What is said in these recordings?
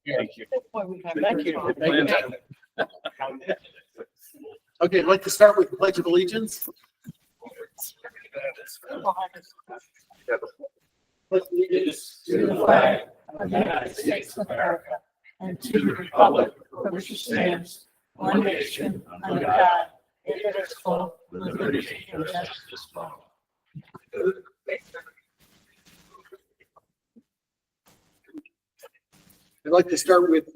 Thank you. Thank you. Thank you. Okay, I'd like to start with the Pledge of Allegiance. Pledge allegiance To the flag of the United States of America and to the republic for which it stands, one nation, under God, indivisible, with liberty and justice for all. I'd like to start with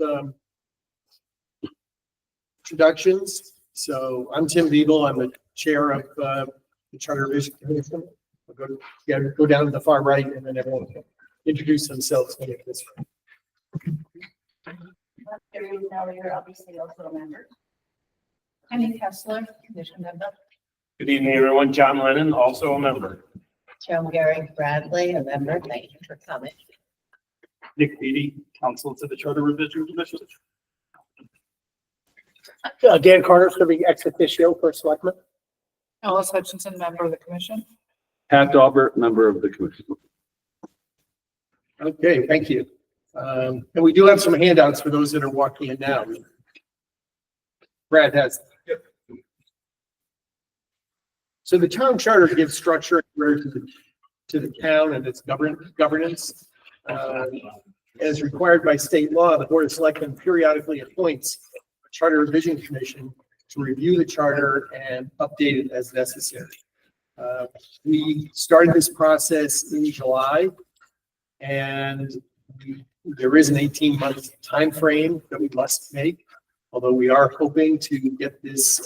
introductions. So I'm Tim Beeble. I'm the chair of the Charter Revision Commission. We'll go down to the far right, and then everyone can introduce themselves when it this way. Now you're obviously also a member. Penny Kessler, commission member. Good evening, everyone. John Lennon, also a member. Joan Gary Bradley, a member. Thank you for coming. Nick Beatty, counsel to the Charter Revision Commission. Dan Carter, serving ex officio for selectman. Alice Hutchinson, member of the commission. Pat Daubert, member of the commission. Okay, thank you. And we do have some handouts for those that are walking in now. Brad has. So the town charter gives structure to the town and its governance. As required by state law, the Board of Selectmen periodically appoints a Charter Revision Commission to review the charter and update it as necessary. We started this process in July, and there is an 18-month time frame that we must make, although we are hoping to get this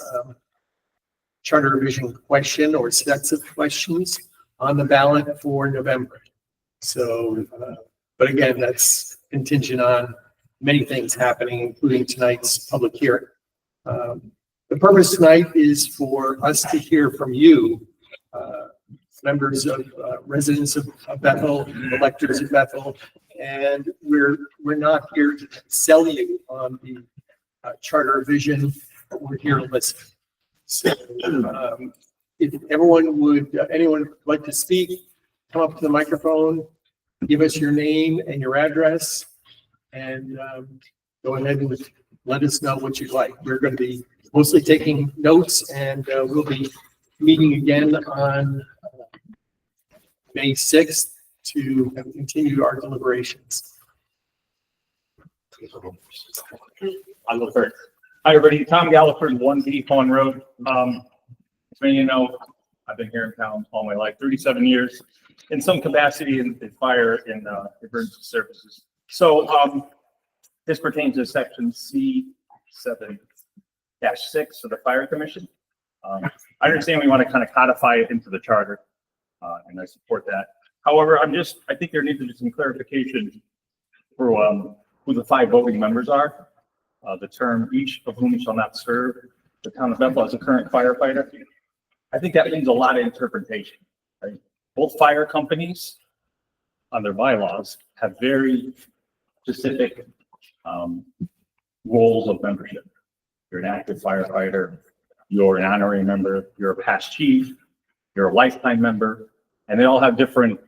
charter revision question or sets of questions on the ballot for November. So, but again, that's contingent on many things happening, including tonight's public hearing. The purpose tonight is for us to hear from you, members of residents of Bethel, electors of Bethel, and we're not here to sell you on the charter revision, but we're here to listen. So, if anyone would like to speak, come up to the microphone, give us your name and your address, and go ahead and let us know what you'd like. We're going to be mostly taking notes, and we'll be meeting again on May 6th to continue our deliberations. I'll go first. Hi, everybody. Tom Galliford, 1B Pond Road. As many of you know, I've been here in town all my life, 37 years, in some capacity in fire and emergency services. So this pertains to section C7-6 of the Fire Commission. I understand we want to kind of codify it into the charter, and I support that. However, I think there needs to be some clarification for who the 5 voting members are. The term "each of whom shall not serve the town of Bethel as a current firefighter." I think that means a lot of interpretation. Right? Both fire companies, on their bylaws, have very specific roles of membership. You're an active firefighter, you're an honorary member, you're a past chief, you're a lifetime member, and they all have different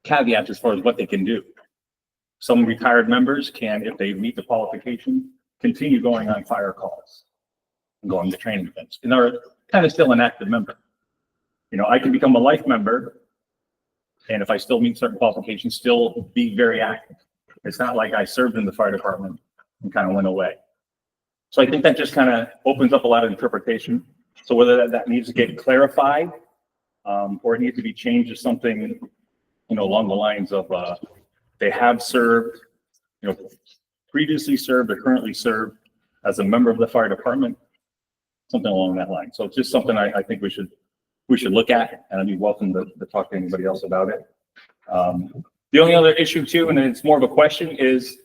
caveats as far as what they can do. Some retired members can, if they meet the qualification, continue going on fire calls and going to training events, and are kind of still an active member. You know, I can become a life member, and if I still meet certain qualifications, still be very active. It's not like I served in the fire department and kind of went away. So I think that just kind of opens up a lot of interpretation. So whether that needs to get clarified, or it needs to be changed to something, you know, along the lines of they have served, you know, previously served or currently served as a member of the fire department, something along that line. So it's just something I think we should look at, and I'd be welcome to talk to anybody else about it. The only other issue too, and it's more of a question, is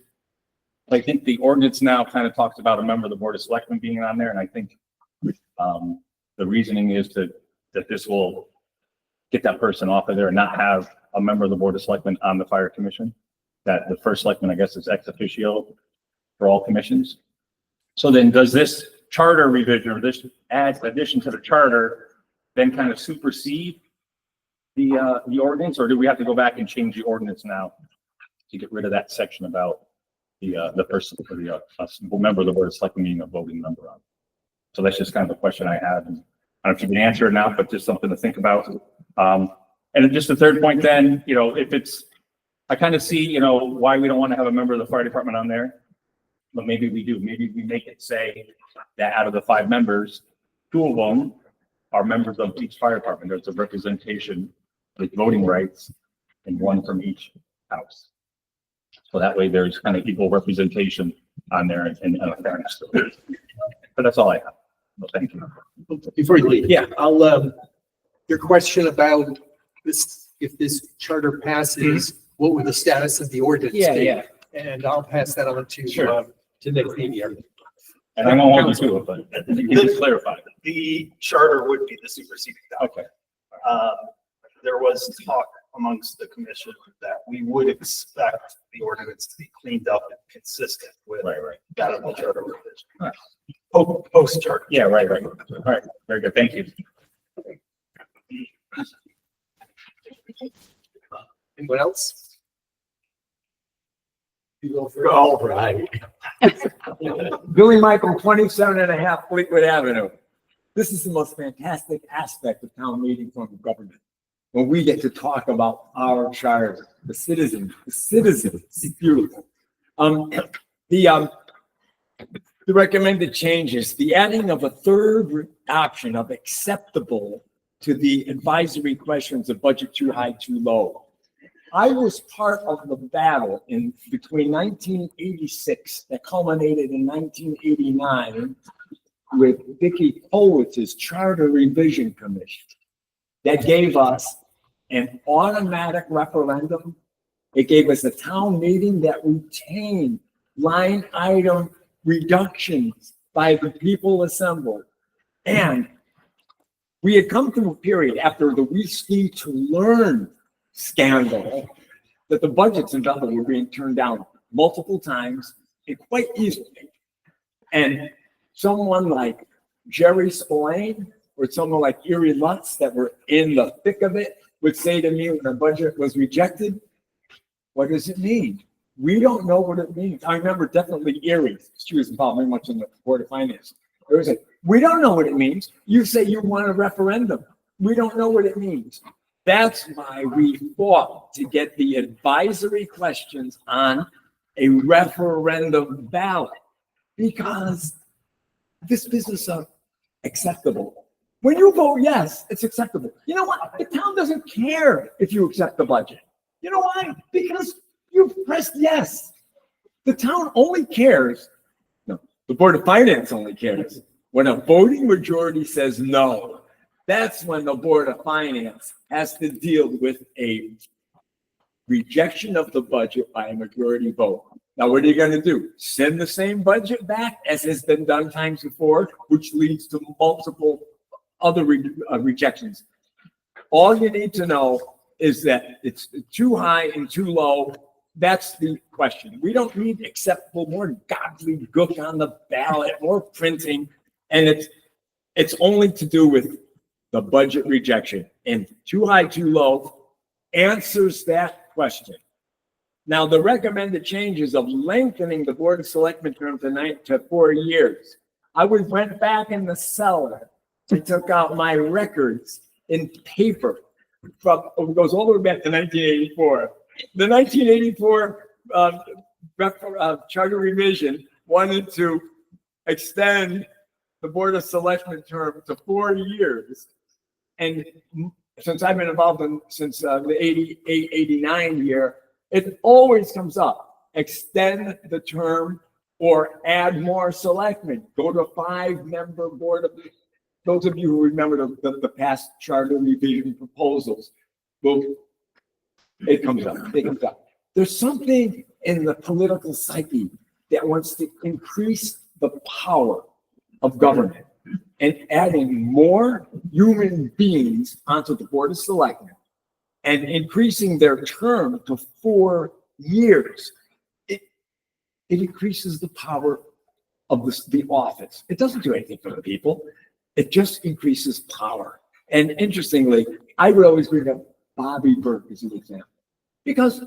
I think the ordinance now kind of talks about a member of the Board of Selectmen being on there, and I think the reasoning is that this will get that person off of there and not have a member of the Board of Selectmen on the Fire Commission. That the first selectman, I guess, is ex officio for all commissions. So then does this charter revision, or this addition to the charter, then kind of supersede the ordinance, or do we have to go back and change the ordinance now to get rid of that section about the person, or the member of the board of selectmen being a voting member on. So that's just kind of a question I had. And I don't know if you can answer it now, but just something to think about. And then just the third point then, if it's, I kind of see, why we don't want to have a member of the fire department on there. But maybe we do. Maybe we make it say that out of the 5 members, 2 of them are members of each fire department. There's a representation with voting rights and 1 from each house. So that way there's kind of equal representation on there and fairness. But that's all I have. Well, thank you. Before you leave, yeah, I'll, your question about this, if this charter passes, what would the status of the ordinance be? And I'll pass that on to, Sure. To Nick Feedy. And I won't hold you to it, but you can just clarify. The charter would be the superseding document. Okay. There was talk amongst the commission that we would expect the ordinance to be cleaned up and consistent with Right. that of the charter revision. Right. Post charter. Yeah, right. All right. Very good. Thank you. Anyone else? All right. Billy Michael, 27.5 Fleetwood Avenue. This is the most fantastic aspect of town meeting form of government. When we get to talk about our charter, the citizens, it's beautiful. The recommended changes, the adding of a third option of acceptable to the advisory questions of budget too high, too low. I was part of the battle between 1986 that culminated in 1989 with Vicki Powitz's Charter Revision Commission that gave us an automatic referendum. It gave us a town meeting that retained line item reductions by the people assembled. And we had come through a period after the We Ski to Learn scandal that the budgets in Bethel were being turned down multiple times and quite easily. And someone like Jerry Spillane or someone like Erie Lutz that were in the thick of it would say to me when the budget was rejected, what does it mean? We don't know what it means. I remember definitely Erie. She was involved very much in the Board of Finance. It was like, we don't know what it means. You say you want a referendum. We don't know what it means. That's why we fought to get the advisory questions on a referendum ballot, because this business of acceptable. When you vote yes, it's acceptable. You know what? The town doesn't care if you accept the budget. You know why? Because you've pressed yes. The town only cares, no, the Board of Finance only cares when a voting majority says no. That's when the Board of Finance has to deal with a rejection of the budget by a majority vote. Now, what are you going to do? Send the same budget back as has been done times before, which leads to multiple other rejections. All you need to know is that it's too high and too low. That's the question. We don't need acceptable, more godly gook on the ballot, more printing. And it's only to do with the budget rejection, and too high, too low answers that question. Now, the recommended changes of lengthening the Board of Selectmen term to 4 years. I went back in the cellar and took out my records in paper from, it goes all the way back to 1984. The 1984 charter revision wanted to extend the Board of Selectmen term to 4 years. And since I've been involved since the 88, 89 year, it always comes up. Extend the term or add more selectmen. Go to a 5-member board. Those of you who remember the past charter revision proposals, well, it comes up. It comes up. There's something in the political psyche that wants to increase the power of government. And adding more human beings onto the Board of Selectmen and increasing their term to 4 years, it increases the power of the office. It doesn't do anything for the people. It just increases power. And interestingly, I would always bring up Bobby Burke as an example. Because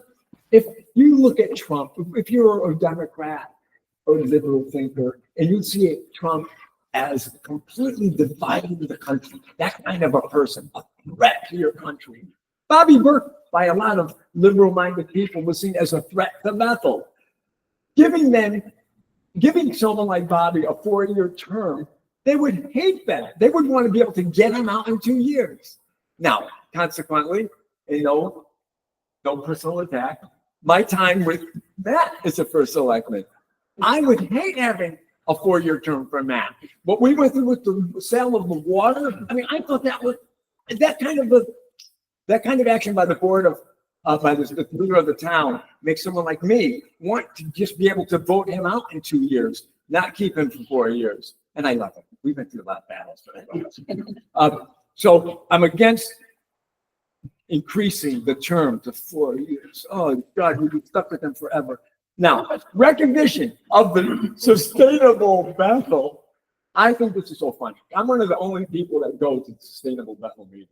if you look at Trump, if you're a Democrat or a liberal thinker, and you see Trump as completely dividing the country, that kind of a person, a threat to your country. Bobby Burke, by a lot of liberal-minded people, was seen as a threat to Bethel. Giving someone like Bobby a 4-year term, they would hate that. They would want to be able to get him out in 2 years. Now, consequently, no personal attack. My time with Matt as a first selectman, I would hate having a 4-year term for Matt. What we went through with the sale of the water, I mean, I thought that kind of action by the board of by the leader of the town makes someone like me want to just be able to vote him out in 2 years, not keep him for 4 years. And I love him. We've been through a lot of battles. But I love him. So I'm against increasing the term to 4 years. Oh God, we'd be stuck with them forever. Now, recognition of the Sustainable Bethel. I think this is so fun. I'm one of the only people that go to the Sustainable Bethel meeting.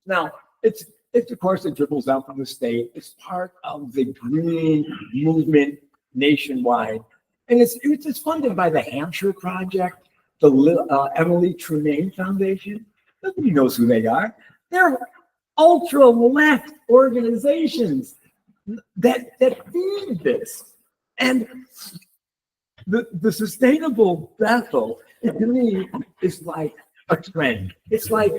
Now, it's of course it dribbles out from the state. It's part of the green movement nationwide, and it's funded by the Hampshire Project, the Emily Tremaine Foundation. Nobody knows who they are. They're ultra left organizations that feed this. And the Sustainable Bethel, to me, is like a trend. It's like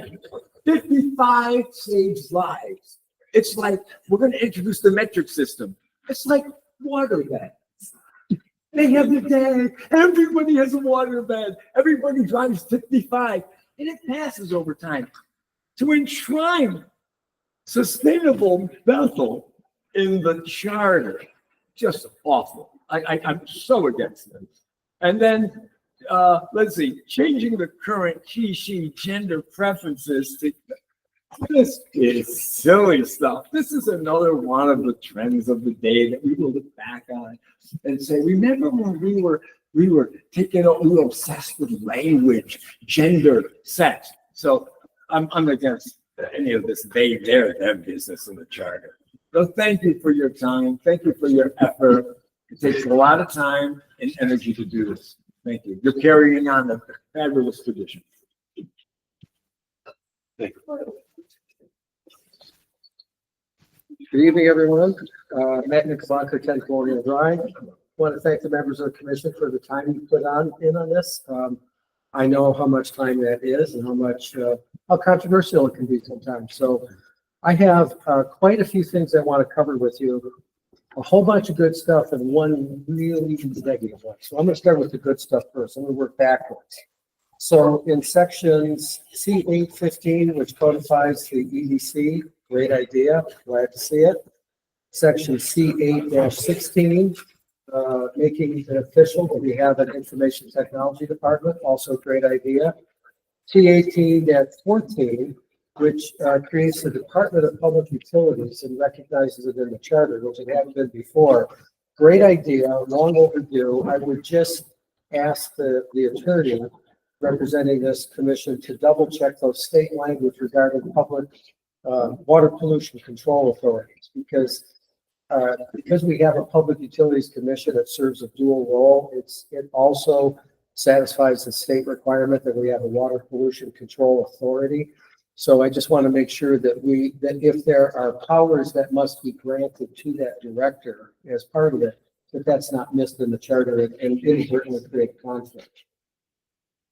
55 saves lives. It's like we're going to introduce the metric system. It's like water beds. They have the tank. Everybody has a water bed. Everybody drives 55, and it passes over time. To enshrine Sustainable Bethel in the charter, just awful. I'm so against this. And then, let's see, changing the current he/she gender preferences to, this is silly stuff. This is another one of the trends of the day that we will look back on and say, remember when we were obsessed with language, gender, sex. So I'm against any of this their business in the charter. So thank you for your time. Thank you for your effort. It takes a lot of time and energy to do this. Thank you. You're carrying on a fabulous tradition. Thank you. Good evening, everyone. Matt Knickerbocker, 10 Colonial Drive. Want to thank the members of the commission for the time you put in on this. I know how much time that is and how controversial it can be sometimes. So I have quite a few things I want to cover with you. A whole bunch of good stuff and one really negative one. So I'm going to start with the good stuff first. I'm going to work backwards. So in sections C815, which codifies the EDC, great idea, glad to see it. Section C8-16, making it official that we have an information technology department, also great idea. C18-14, which creates the Department of Public Utilities and recognizes it in the charter, which it hadn't been before. Great idea, long overdue. I would just ask the attorney representing this commission to double check those state language regarding public water pollution control authorities, because we have a public utilities commission that serves a dual role. It also satisfies the state requirement that we have a water pollution control authority. So I just want to make sure that if there are powers that must be granted to that director as part of it, that's not missed in the charter and inadvertently create conflict.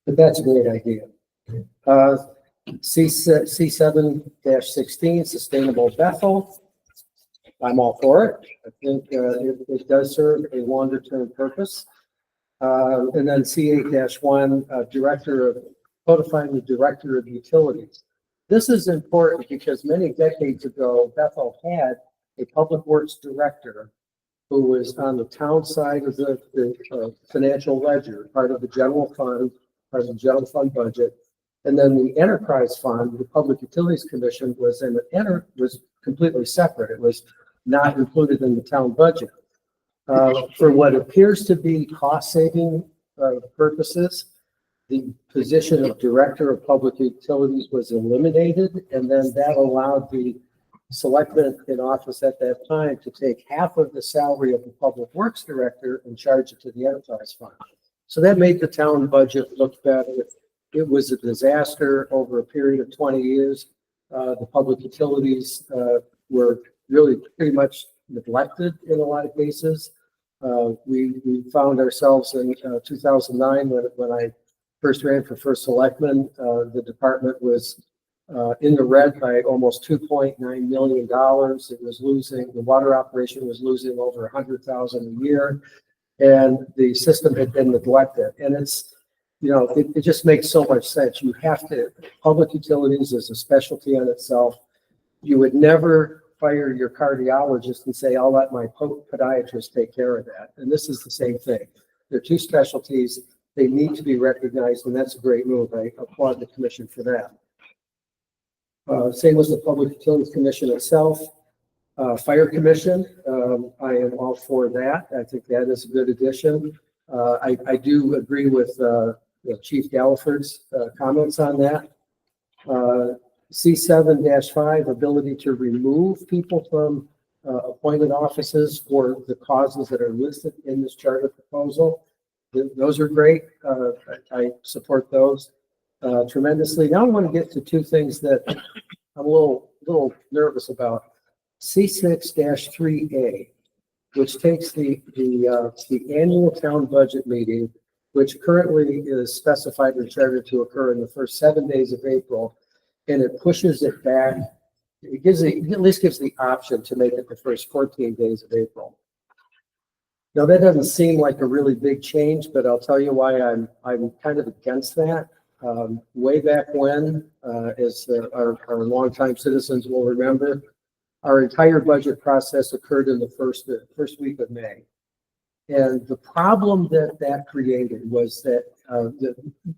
But that's a great idea. C7-16, Sustainable Bethel. I'm all for it. I think it does serve a longer term purpose. And then C8-1, codifying the Director of Utilities. This is important because many decades ago, Bethel had a public works director who was on the town side of the financial ledger, part of the general fund budget. And then the enterprise fund, the Public Utilities Commission, was completely separate. It was not included in the town budget. For what appears to be cost-saving purposes, the position of Director of Public Utilities was eliminated, and then that allowed the selectman in office at that time to take half of the salary of the public works director and charge it to the enterprise fund. So that made the town budget look better. It was a disaster over a period of 20 years. The public utilities were really pretty much neglected in a lot of cases. We found ourselves in 2009 when I first ran for first selectman. The department was in the red by almost $2.9 million. It was losing, the water operation was losing over $100,000 a year, and the system had been neglected. And it's, you know, it just makes so much sense. You have to, public utilities is a specialty on itself. You would never fire your cardiologist and say, I'll let my podiatrist take care of that. And this is the same thing. They're two specialties. They need to be recognized, and that's a great move. I applaud the commission for that. Same as the Public Utilities Commission itself. Fire Commission, I am all for that. I think that is a good addition. I do agree with Chief Galliford's comments on that. C7-5, ability to remove people from appointed offices for the causes that are listed in this charter proposal. Those are great. I support those tremendously. Now I want to get to two things that I'm a little nervous about. C6-3A, which takes the annual town budget meeting, which currently is specified in the charter to occur in the first 7 days of April, and it pushes it back. It at least gives the option to make it the first 14 days of April. Now that doesn't seem like a really big change, but I'll tell you why I'm kind of against that. Way back when, as our longtime citizens will remember, our entire budget process occurred in the first week of May. And the problem that created was that the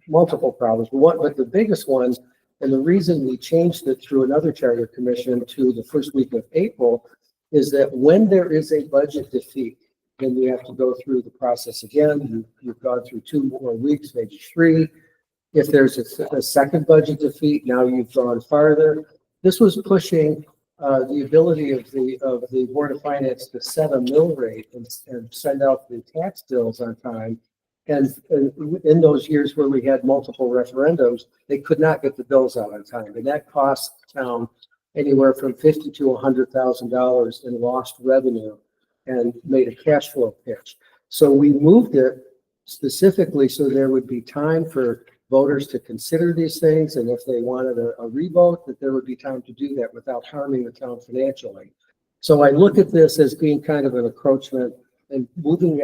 multiple problems, but the biggest one, and the reason we changed it through another charter commission to the first week of April, is that when there is a budget defeat, then we have to go through the process again. You've gone through 2 more weeks, maybe 3. If there's a second budget defeat, now you've gone farther. This was pushing the ability of the Board of Finance to set a mill rate and send out the tax bills on time. And in those years where we had multiple referendums, they could not get the bills out on time. And that cost the town anywhere from $50,000 to $100,000 in lost revenue and made a cash flow pitch. So we moved it specifically so there would be time for voters to consider these things, and if they wanted a revote, that there would be time to do that without harming the town financially. So I look at this as being kind of an encroachment and being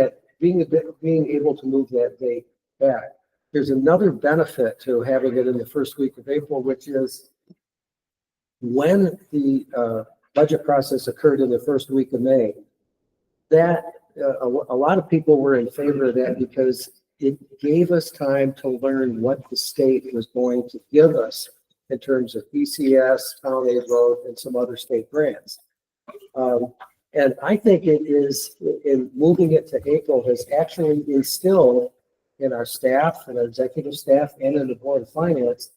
able to move that date back. There's another benefit to having it in the first week of April, which is when the budget process occurred in the first week of May, that a lot of people were in favor of that because it gave us time to learn what the state was going to give us in terms of ECS, town aid road, and some other state grants. And I think it is, in moving it to April, has actually instilled in our staff and our executive staff and in the Board of Finance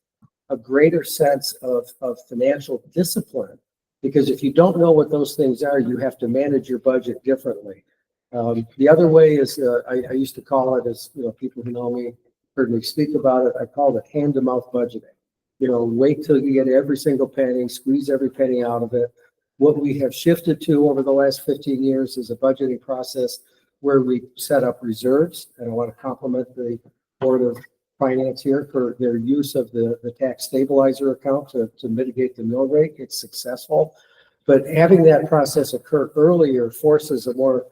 a greater sense of financial discipline. Because if you don't know what those things are, you have to manage your budget differently. The other way is, I used to call it, as you know, people who know me heard me speak about it, I called it hand-to-mouth budgeting. You know, wait till you get every single penny, squeeze every penny out of it. What we have shifted to over the last 15 years is a budgeting process where we set up reserves, and I want to compliment the Board of Finance here for their use of the tax stabilizer account to mitigate the mill rate. It's successful, but having that process occur earlier forces a more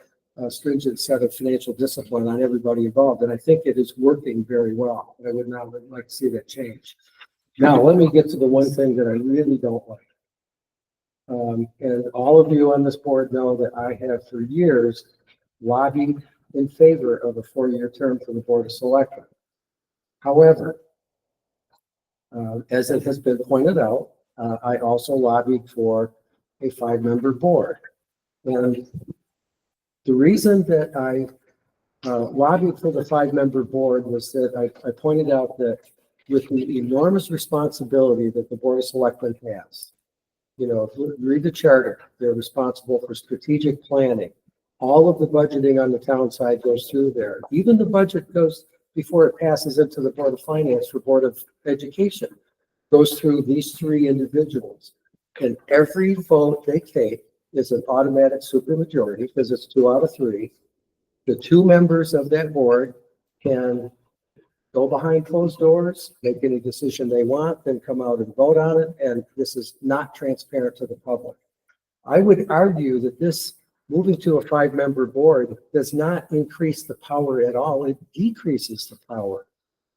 stringent set of financial discipline on everybody involved, and I think it is working very well. I would not like to see that change. Now, let me get to the one thing that I really don't like. And all of you on this board know that I have for years lobbied in favor of a 4-year term for the Board of Selectmen. However, as it has been pointed out, I also lobbied for a 5-member board. And the reason that I lobbied for the 5-member board was that I pointed out that with the enormous responsibility that the Board of Selectmen has, You know, if you read the charter, they're responsible for strategic planning. All of the budgeting on the town side goes through there. Even the budget goes, before it passes into the Board of Finance for Board of Education, goes through these three individuals. And every vote they take is an automatic supermajority because it's 2 out of 3. The 2 members of that board can go behind closed doors, make any decision they want, then come out and vote on it. And this is not transparent to the public. I would argue that this moving to a 5-member board does not increase the power at all. It decreases the power.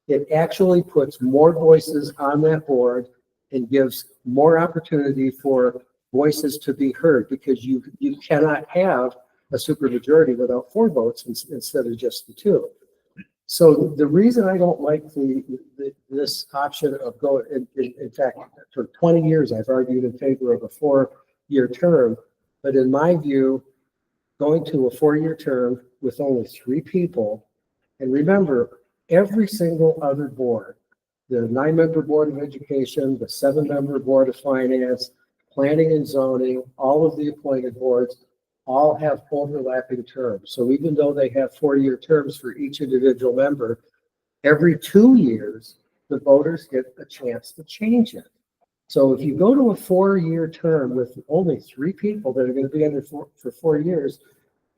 It actually puts more voices on that board and gives more opportunity for voices to be heard, because you cannot have a supermajority without 4 votes instead of just the 2. So the reason I don't like this option of going, in fact, for 20 years, I've argued in favor of a 4-year term, but in my view, going to a 4-year term with only 3 people, and remember, every single other board, the 9-member Board of Education, the 7-member Board of Finance, Planning and Zoning, all of the appointed boards, all have overlapping terms. So even though they have 4-year terms for each individual member, every 2 years, the voters get a chance to change it. So if you go to a 4-year term with only 3 people that are going to be under for 4 years,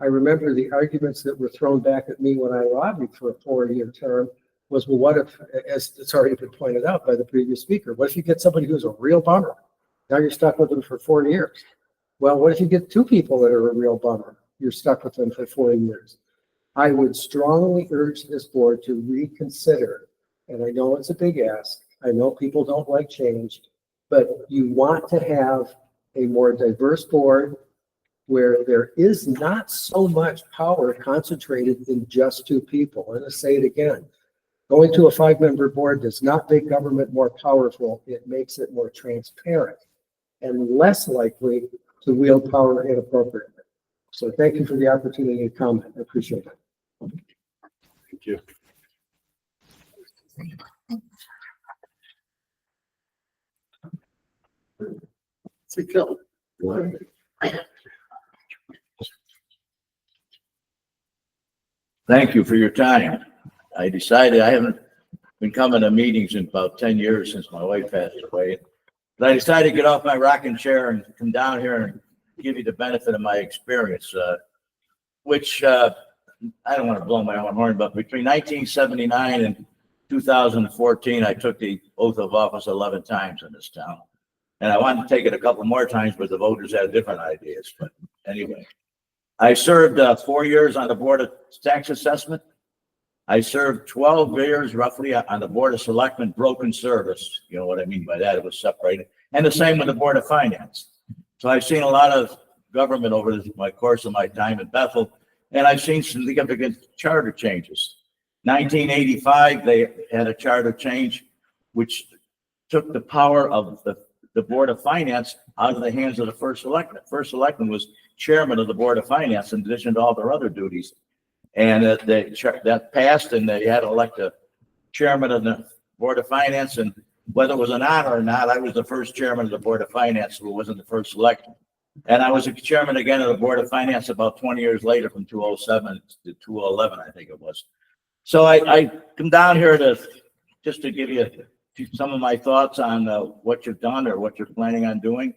I remember the arguments that were thrown back at me when I lobbied for a 4-year term was, well, what if, as it's already been pointed out by the previous speaker, what if you get somebody who's a real bummer? Now you're stuck with them for 4 years. Well, what if you get 2 people that are a real bummer? You're stuck with them for 4 years. I would strongly urge this board to reconsider, and I know it's a big ask. I know people don't like change, but you want to have a more diverse board where there is not so much power concentrated in just 2 people. I'm going to say it again. Going to a 5-member board does not make government more powerful. It makes it more transparent and less likely to wield power inappropriately. So thank you for the opportunity to comment. I appreciate it. Thank you. See, Phil. Thank you for your time. I decided, I haven't been coming to meetings in about 10 years since my wife passed away. But I decided to get off my rocking chair and come down here and give you the benefit of my experience, which I don't want to blow my own horn, but between 1979 and 2014, I took the oath of office 11 times in this town. And I wanted to take it a couple more times, but the voters had different ideas. But anyway, I served 4 years on the Board of Tax Assessment. I served 12 years roughly on the Board of Selectmen, broken service. You know what I mean by that? It was separated. And the same with the Board of Finance. So I've seen a lot of government over my course of my time in Bethel, and I've seen significant charter changes. 1985, they had a charter change, which took the power of the Board of Finance out of the hands of the First Selectman. First Selectman was chairman of the Board of Finance in addition to all their other duties. And that passed, and they had to elect a chairman of the Board of Finance. And whether it was an honor or not, I was the first chairman of the Board of Finance who wasn't the first selectman. And I was a chairman again of the Board of Finance about 20 years later, from 2007 to 2011, I think it was. So I come down here just to give you some of my thoughts on what you've done or what you're planning on doing.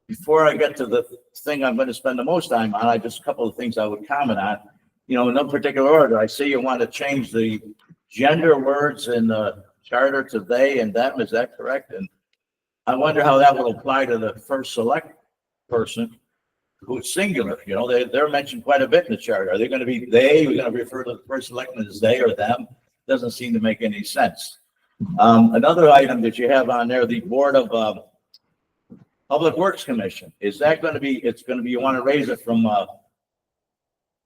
Before I get to the thing I'm going to spend the most time on, just a couple of things I would comment on. You know, in no particular order. I see you want to change the gender words in the charter to they and them. Is that correct? And I wonder how that will apply to the first select person who's singular. You know, they're mentioned quite a bit in the charter. Are they going to be they? We're going to refer to the first selectman as they or them? Doesn't seem to make any sense. Another item that you have on there, the Board of Public Works Commission. Is that going to be, it's going to be, you want to raise it from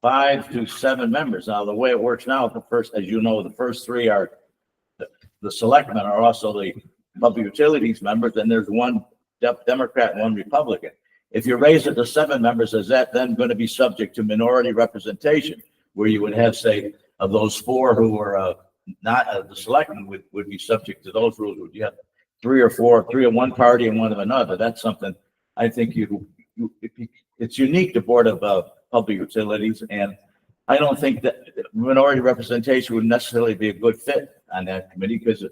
5 to 7 members. Now, the way it works now, the first, as you know, the first 3 are the selectmen are also the public utilities members, and there's 1 Democrat and 1 Republican. If you raise it to 7 members, is that then going to be subject to minority representation, where you would have, say, of those 4 who were not the selectmen would be subject to those rules? Would you have three of one party and one of another. That's something I think it's unique to Board of Public Utilities, and I don't think that minority representation would necessarily be a good fit on that committee because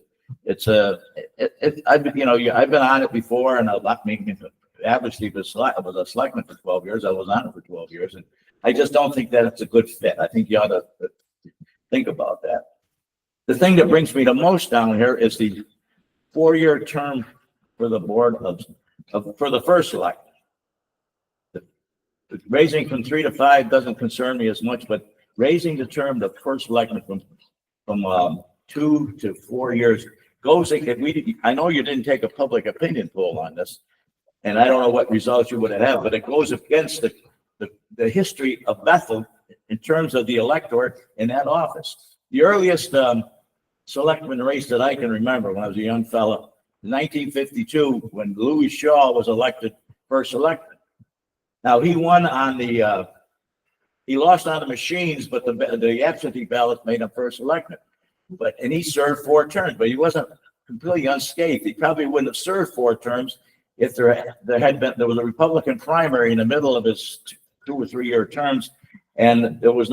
I've been on it before, and obviously I was a selectman for 12 years. I was on it for 12 years, and I just don't think that it's a good fit. I think you ought to think about that. The thing that brings me the most down here is the 4-year term for the board for the first selectman. Raising from 3 to 5 doesn't concern me as much, but raising the term the first selectman from 2 to 4 years goes. I know you didn't take a public opinion poll on this, and I don't know what results you would have, but it goes against the history of Bethel in terms of the electorate in that office. The earliest selectman race that I can remember when I was a young fellow, in 1952, when Louis Shaw was elected first selectman. Now, he won on he lost on the machines, but the absentee ballots made him first selectman. And he served 4 terms, but he wasn't completely unscathed. He probably wouldn't have served 4 terms if there was a Republican primary in the middle of his 2 or 3 year terms, and there was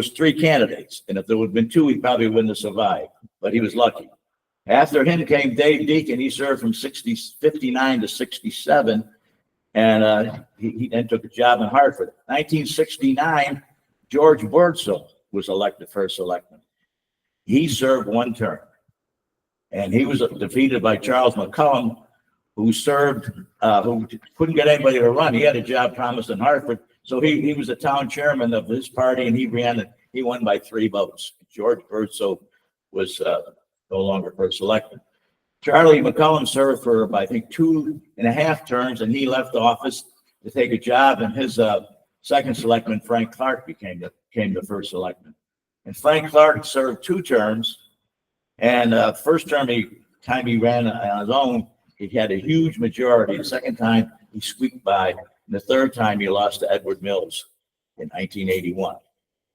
3 candidates. And if there would have been 2, he probably wouldn't have survived, but he was lucky. After him came Dave Deacon. He served from 59 to 67. And he then took a job in Hartford. 1969, George Birdsell was elected first selectman. He served 1 term. And he was defeated by Charles McCullum, who couldn't get anybody to run. He had a job promised in Hartford. So he was the town chairman of his party, and he won by 3 votes. George Birdsell was no longer first selectman. Charlie McCullum served for, I think, 2.5 terms, and he left office to take a job, and his second selectman, Frank Clark, became the first selectman. And Frank Clark served 2 terms, and first term he ran on his own, he had a huge majority. The second time, he squeaked by, and the third time, he lost to Edward Mills in 1981.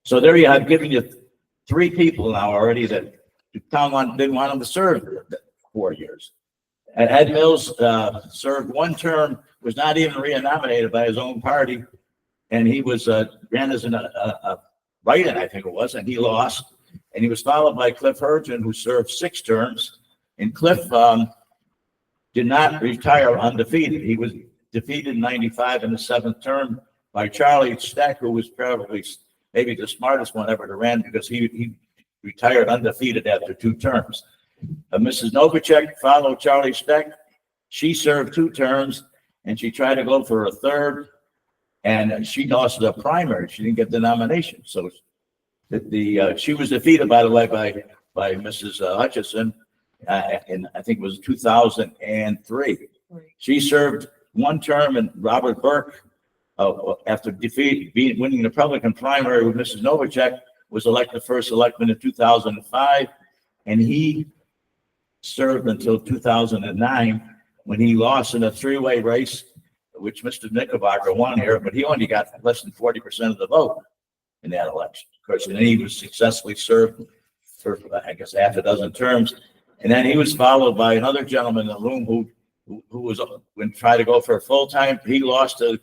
So there you have given you 3 people now already that the town didn't want him to serve 4 years. And Ed Mills served 1 term, was not even re-nominated by his own party, and he was ran as a write-in, I think it was, and he lost. And he was followed by Cliff Hurton, who served 6 terms. And Cliff did not retire undefeated. He was defeated in 95 in the 7th term by Charlie Steck, who was probably maybe the smartest one ever to run because he retired undefeated after 2 terms. Mrs. Novacek followed Charlie Steck. She served 2 terms, and she tried to go for a 3rd, and she lost the primary. She didn't get the nomination. So she was defeated, by the way, by Mrs. Hutchison, in I think it was 2003. She served 1 term, and Robert Burke, after winning the Republican primary with Mrs. Novacek, was elected first selectman in 2005, and he served until 2009 when he lost in a 3-way race, which Mr. Knickerbocker won here, but he only got less than 40% of the vote in that election. Of course, and then he was successfully served for, I guess, half a dozen terms. And then he was followed by another gentleman in the room who was when tried to go for a full time. He lost to a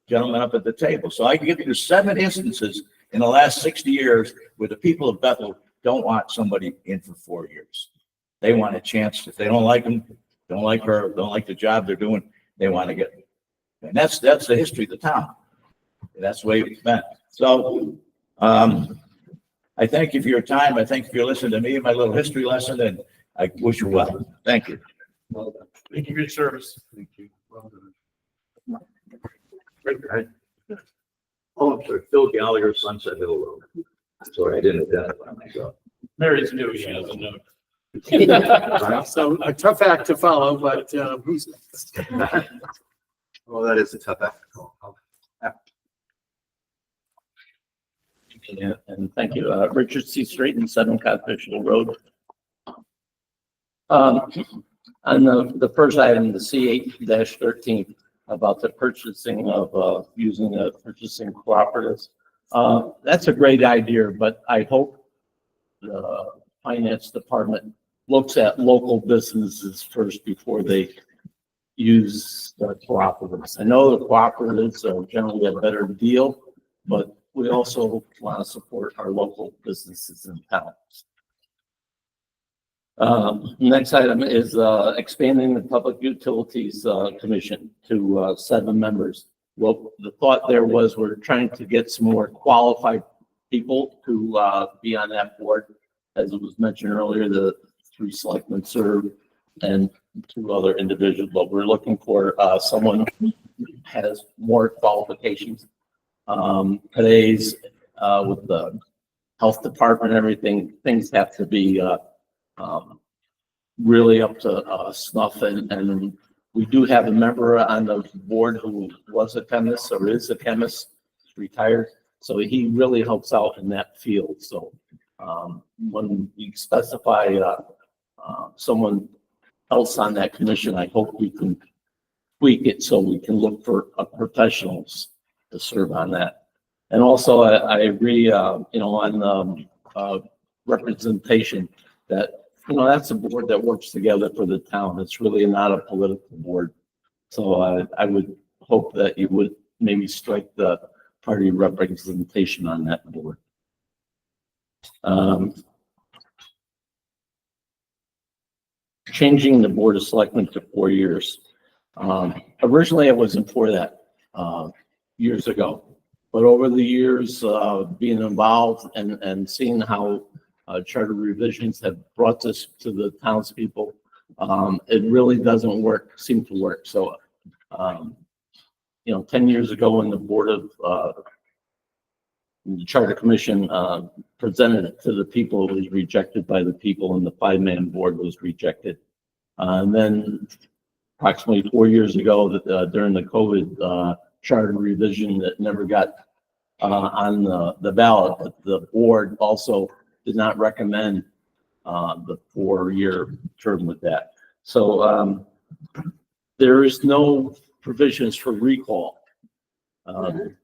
gentleman up at the table. So I can give you 7 instances in the last 60 years where the people of Bethel don't want somebody in for 4 years. They want a chance. If they don't like him, don't like her, don't like the job they're doing, they want to get. And that's the history of the town. That's the way it's been. So I thank you for your time. I thank you for listening to me and my little history lesson, and I wish you well. Thank you. Thank you for your service. Thank you. Right. Oh, I'm sorry. Phil Gallagher, Sunset Hill Road. Sorry, I didn't identify myself. Mary's new, she doesn't know. So a tough act to follow, but who's next? Well, that is a tough act. Yeah, and thank you. Richard C. Straight, 7 Codfish Hill Road. On the first item, the C8-13, about the purchasing of using the purchasing cooperatives. That's a great idea, but I hope the finance department looks at local businesses first before they use the cooperatives. I know the cooperatives are generally a better deal, but we also want to support our local businesses in town. Next item is expanding the Public Utilities Commission to 7 members. Well, the thought there was we're trying to get some more qualified people to be on that board. As it was mentioned earlier, the 3 selectmen serve and 2 other individuals, but we're looking for someone who has more qualifications. Today's with the health department and everything, things have to be really up to snuff, and we do have a member on the board who was a chemist or is a chemist, retired, so he really helps out in that field. So when we specify someone else on that commission, I hope we can tweak it so we can look for professionals to serve on that. And also, I agree, on representation, that, that's a board that works together for the town. It's really not a political board. So I would hope that you would maybe strike the party representation on that board. Changing the Board of Selectmen to 4 years. Originally, I wasn't for that years ago, but over the years, being involved and seeing how charter revisions have brought this to the townspeople, it really doesn't seem to work. So, 10 years ago when the Board of the Charter Commission presented it to the people, it was rejected by the people, and the 5-man board was rejected. And then approximately 4 years ago, during the COVID charter revision that never got on the ballot, but the board also did not recommend the 4-year term with that. So there is no provisions for recall. To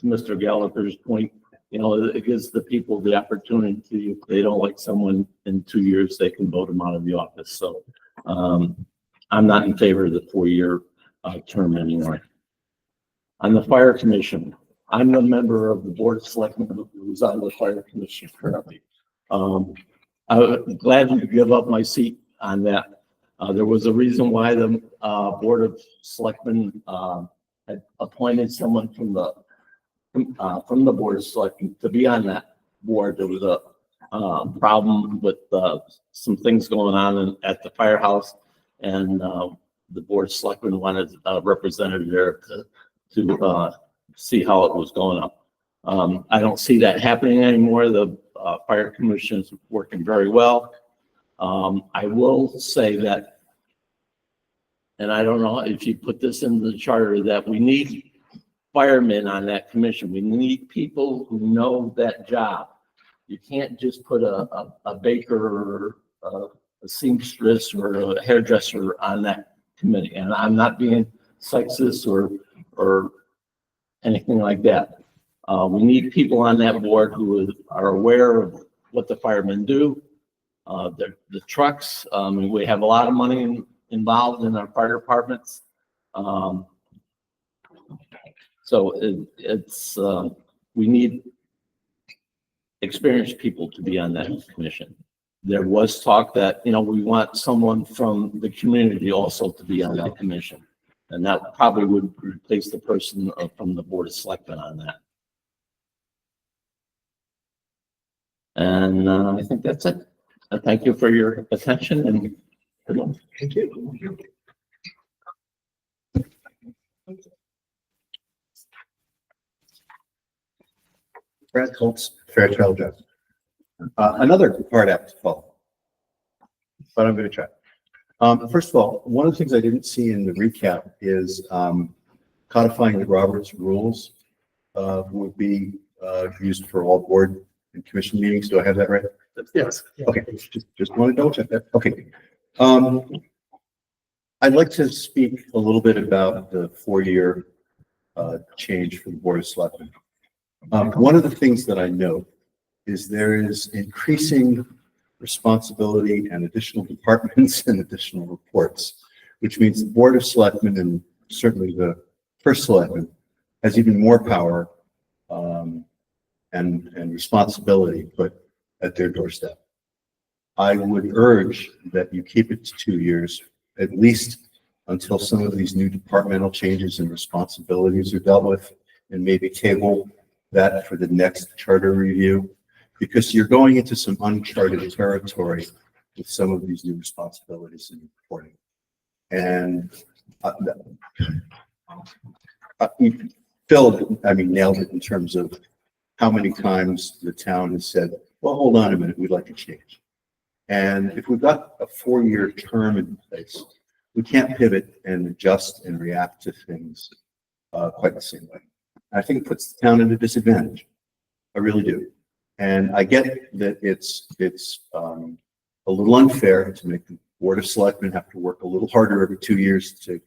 Mr. Gallagher's point, it gives the people the opportunity, if they don't like someone in 2 years, they can vote them out of the office. So I'm not in favor of the 4-year term anymore. On the Fire Commission, I'm a member of the Board of Selectmen who's on the Fire Commission currently. I'm glad to give up my seat on that. There was a reason why the Board of Selectmen had appointed someone from the Board of Selectmen to be on that board. There was a problem with some things going on at the firehouse, and the Board of Selectmen wanted a representative there to see how it was going up. I don't see that happening anymore. The Fire Commission is working very well. I will say that, and I don't know if you put this in the charter, that we need firemen on that commission. We need people who know that job. You can't just put a baker or a seamstress or a hairdresser on that committee. And I'm not being sexist or anything like that. We need people on that board who are aware of what the firemen do. The trucks, we have a lot of money involved in our fire departments. So we need experienced people to be on that commission. There was talk that, we want someone from the community also to be on that commission. And that probably would replace the person from the Board of Selectmen on that. And I think that's it. Thank you for your attention and good luck. Thank you. Brad Colts, Fairchild Justice. Another hard act to follow, but I'm going to try. First of all, one of the things I didn't see in the recap is codifying the Roberts rules would be used for all board and commission meetings. Do I have that right? Yes. Okay, just want to double check that. Okay. I'd like to speak a little bit about the 4-year change for the Board of Selectmen. One of the things that I know is there is increasing responsibility and additional departments and additional reports, which means the Board of Selectmen and certainly the first selectman has even more power and responsibility put at their doorstep. I would urge that you keep it to 2 years, at least until some of these new departmental changes and responsibilities are dealt with, and maybe table that for the next charter review, because you're going into some uncharted territory with some of these new responsibilities and reporting. And Phil, nailed it in terms of how many times the town has said, well, hold on a minute, we'd like to change. And if we've got a 4-year term in place, we can't pivot and adjust and react to things quite the same way. I think it puts the town at a disadvantage. I really do. And I get that it's a little unfair to make the Board of Selectmen have to work a little harder every 2 years to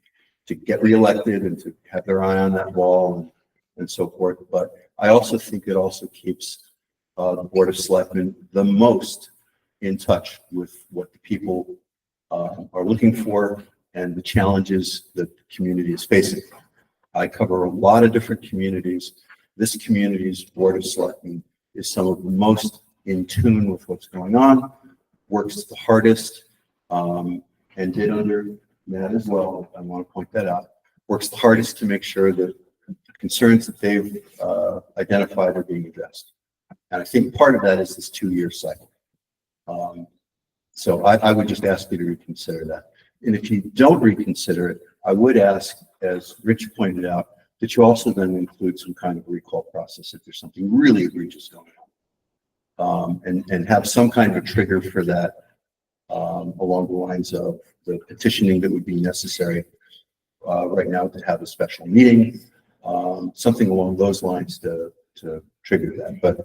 get reelected and to have their eye on that ball and so forth. But I also think it also keeps the Board of Selectmen the most in touch with what the people are looking for and the challenges that the community is facing. I cover a lot of different communities. This community's Board of Selectmen is some of the most in tune with what's going on, works the hardest, and did under that as well. I want to point that out. Works the hardest to make sure that concerns that they've identified are being addressed. And I think part of that is this 2-year cycle. So I would just ask you to reconsider that. And if you don't reconsider it, I would ask, as Rich pointed out, that you also then include some kind of recall process if there's something really egregious going on. And have some kind of a trigger for that along the lines of the petitioning that would be necessary right now to have a special meeting, something along those lines to trigger that. But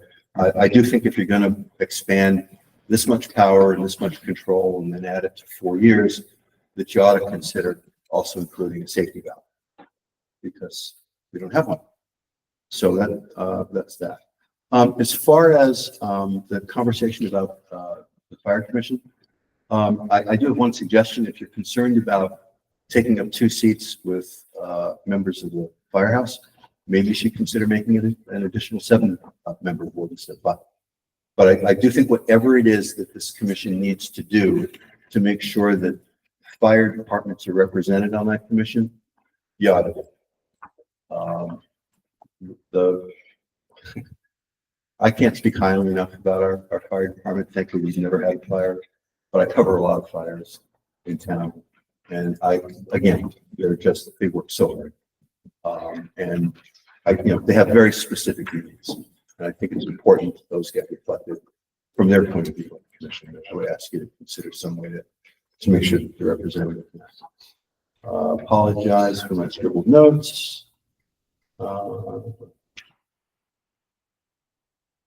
I do think if you're going to expand this much power and this much control and then add it to 4 years, that you ought to consider also including a safety valve, because we don't have one. So that's that. As far as the conversation about the fire commission, I do have one suggestion. If you're concerned about taking up 2 seats with members of the firehouse, maybe you should consider making it an additional 7-member board instead of 5. But I do think whatever it is that this commission needs to do to make sure that fire departments are represented on that commission, you ought to. I can't speak highly enough about our fire department. Thankfully, we've never had a fire, but I cover a lot of fires in town. And they work so hard. And they have very specific needs. And I think it's important that those get reflected from their point of view on the commission. I would ask you to consider some way to make sure that they're represented. Apologize for my scribbled notes.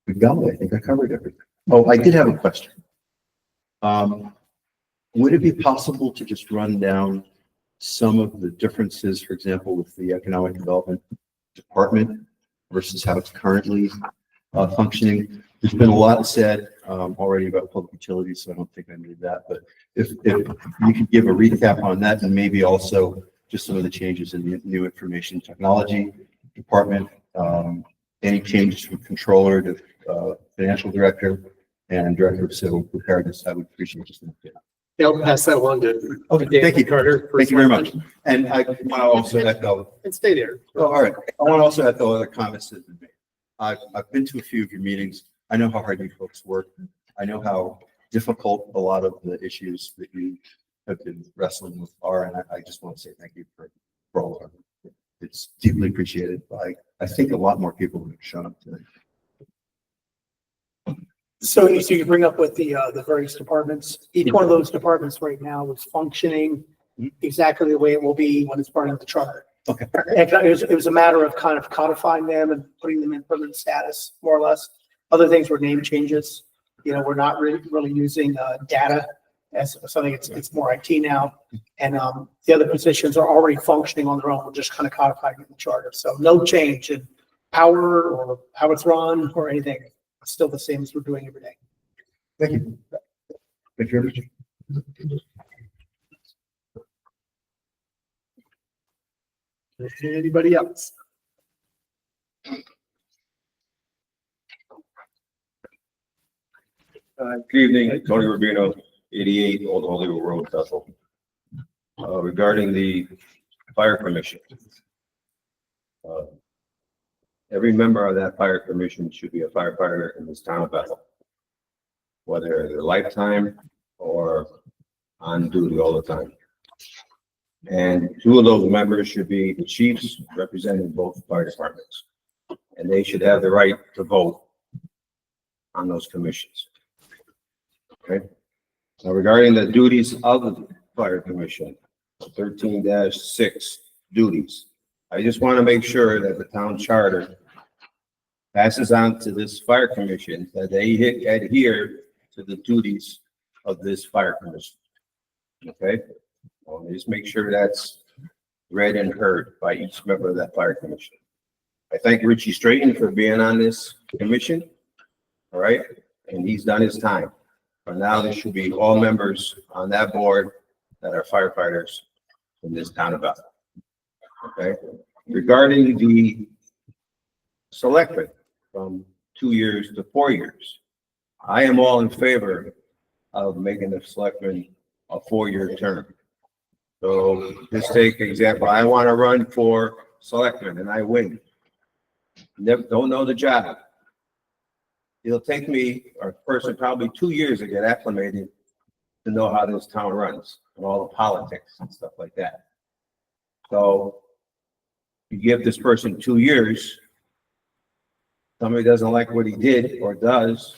We've got it. I think I covered everything. Oh, I did have a question. Would it be possible to just run down some of the differences, for example, with the Economic Development Department versus how it's currently functioning? There's been a lot said already about public utilities, so I don't think I need that. But if you could give a recap on that, and maybe also just some of the changes in the new information technology department, any changes from controller to financial director and director of civil preparedness, I would appreciate just an update. I'll pass that on to. Okay, thank you, Carter. Thank you very much. And I want to also echo. And stay there. Oh, all right. I want to also echo other comments that have been made. I've been to a few of your meetings. I know how hard you folks work. I know how difficult a lot of the issues that you have been wrestling with are, and I just want to say thank you for all of it. It's deeply appreciated by, I think, a lot more people who have shown up today. So you bring up with the various departments. Each one of those departments right now is functioning exactly the way it will be when it's part of the charter. Okay. It was a matter of kind of codifying them and putting them in permanent status, more or less. Other things were name changes. We're not really using data as something. It's more IT now, and the other positions are already functioning on their own. We're just kind of codifying in the charter. So no change in power or how it's run or anything. It's still the same as we're doing every day. Thank you. Thank you very much. Anybody else? Good evening, Tony Rubino, 88 Old Hollywood Road, Bethel. Regarding the fire commission. Every member of that fire commission should be a firefighter in this town of Bethel. Whether they're lifetime or on duty all the time. And two of those members should be the chiefs representing both fire departments. And they should have the right to vote on those commissions. Okay. Now regarding the duties of the fire commission, 13-6 duties. I just want to make sure that the town charter passes on to this fire commission that they adhere to the duties of this fire commission. Okay? Well, just make sure that's read and heard by each member of that fire commission. I thank Richie Straighten for being on this commission. All right? And he's done his time. But now there should be all members on that board that are firefighters in this town of Bethel. Okay? Regarding the selectmen from 2 years to 4 years, I am all in favor of making the selectmen a 4-year term. So just take example, I want to run for selectman and I win. Never, don't know the job. It'll take me, or a person, probably 2 years to get acclimated to know how this town runs and all the politics and stuff like that. So you give this person 2 years, somebody doesn't like what he did or does,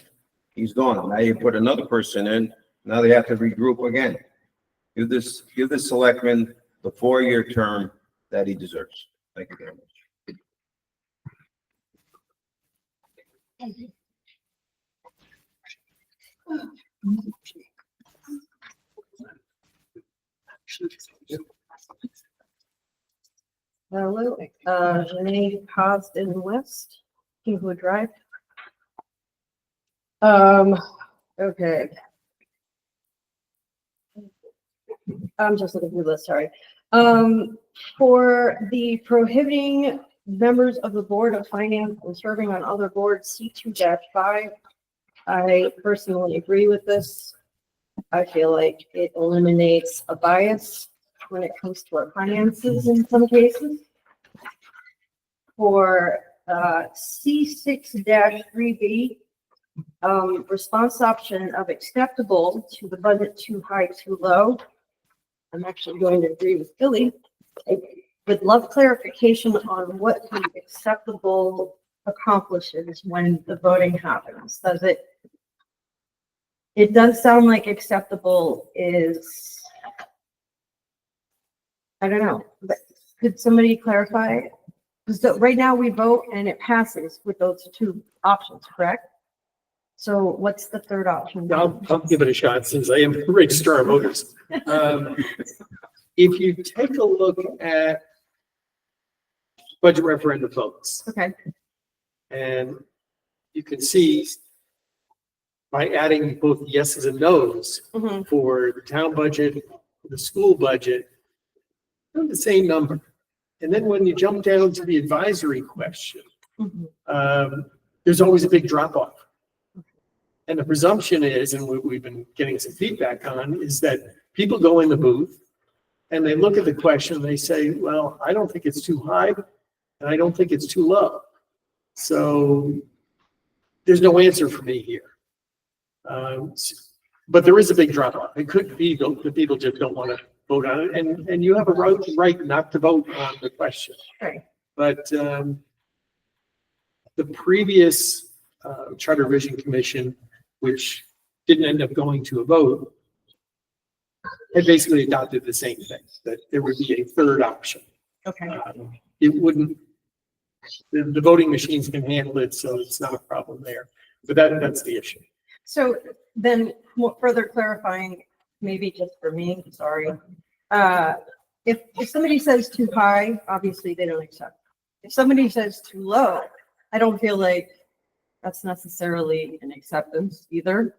he's gone. Now you put another person in, now they have to regroup again. Give this selectman the 4-year term that he deserves. Thank you very much. Hello, Renee Cosden West, Kingwood Drive. Okay. I'm just looking through this, sorry. For the prohibiting members of the Board of Finance from serving on other boards, C2-5, I personally agree with this. I feel like it eliminates a bias when it comes to our finances in some cases. For C6-3B, response option of acceptable to the budget too high, too low. I'm actually going to agree with Billy. I would love clarification on what the acceptable accomplishes when the voting happens. Does it? It does sound like acceptable is, I don't know, but could somebody clarify? Because right now we vote and it passes with those two options, correct? So what's the third option? I'll give it a shot since I am registrar of voters. If you take a look at budget referendum votes. Okay. And you can see by adding both yeses and nos for the town budget, the school budget, they're the same number. And then when you jump down to the advisory question, there's always a big drop off. And the presumption is, and we've been getting some feedback on, is that people go in the booth and they look at the question and they say, well, I don't think it's too high and I don't think it's too low. So there's no answer for me here. But there is a big drop off. It could be the people just don't want to vote on it. And you have a right not to vote on the question. Right. But the previous Charter Revision Commission, which didn't end up going to a vote, had basically adopted the same thing, that there would be a third option. Okay. It wouldn't, the voting machines can handle it, so it's not a problem there. But that's the issue. So then more further clarifying, maybe just for me, sorry. If somebody says too high, obviously they don't accept. If somebody says too low, I don't feel like that's necessarily an acceptance either.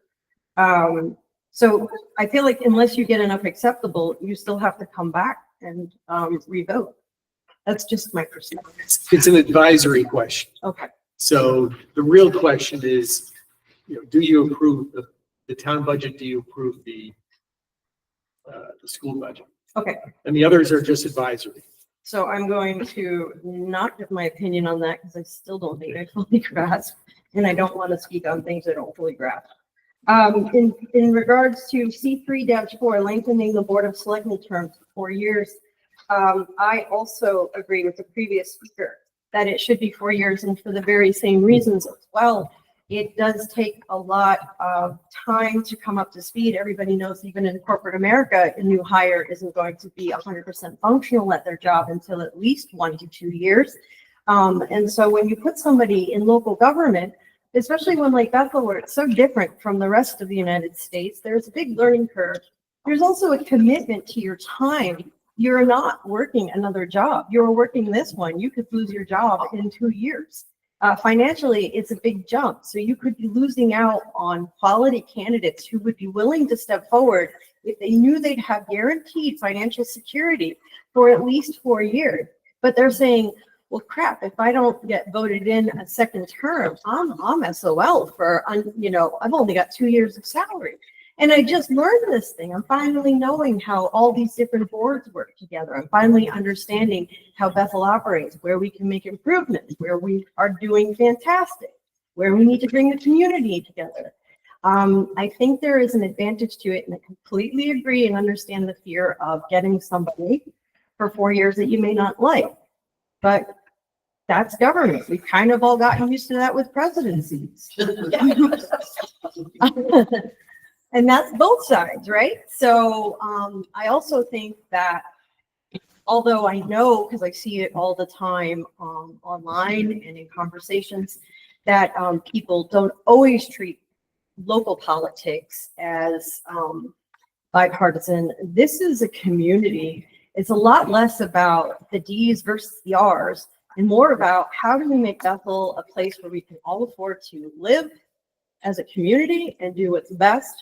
So I feel like unless you get enough acceptable, you still have to come back and revote. That's just my perspective. It's an advisory question. Okay. So the real question is, do you approve the town budget? Do you approve the school budget? Okay. And the others are just advisory. So I'm going to not give my opinion on that because I still don't think I fully grasp, and I don't want to speak on things I don't fully grasp. In regards to C3-4, lengthening the Board of Selectmen term to 4 years, I also agree with the previous speaker that it should be 4 years, and for the very same reasons as well. It does take a lot of time to come up to speed. Everybody knows even in corporate America, a new hire isn't going to be 100% functional at their job until at least 1 to 2 years. And so when you put somebody in local government, especially one like Bethel, where it's so different from the rest of the United States, there's a big learning curve. There's also a commitment to your time. You're not working another job. You're working this one. You could lose your job in 2 years. Financially, it's a big jump. So you could be losing out on quality candidates who would be willing to step forward if they knew they'd have guaranteed financial security for at least 4 years. But they're saying, well, crap, if I don't get voted in a second term, I'm SOL for, I've only got 2 years of salary. And I just learned this thing. I'm finally knowing how all these different boards work together. I'm finally understanding how Bethel operates, where we can make improvements, where we are doing fantastic, where we need to bring the community together. I think there is an advantage to it, and I completely agree and understand the fear of getting somebody for 4 years that you may not like. But that's government. We've kind of all gotten used to that with presidencies. And that's both sides, right? So I also think that, although I know, because I see it all the time online and in conversations, that people don't always treat local politics as bipartisan. This is a community. It's a lot less about the D's versus the R's and more about how do we make Bethel a place where we can all afford to live as a community and do what's best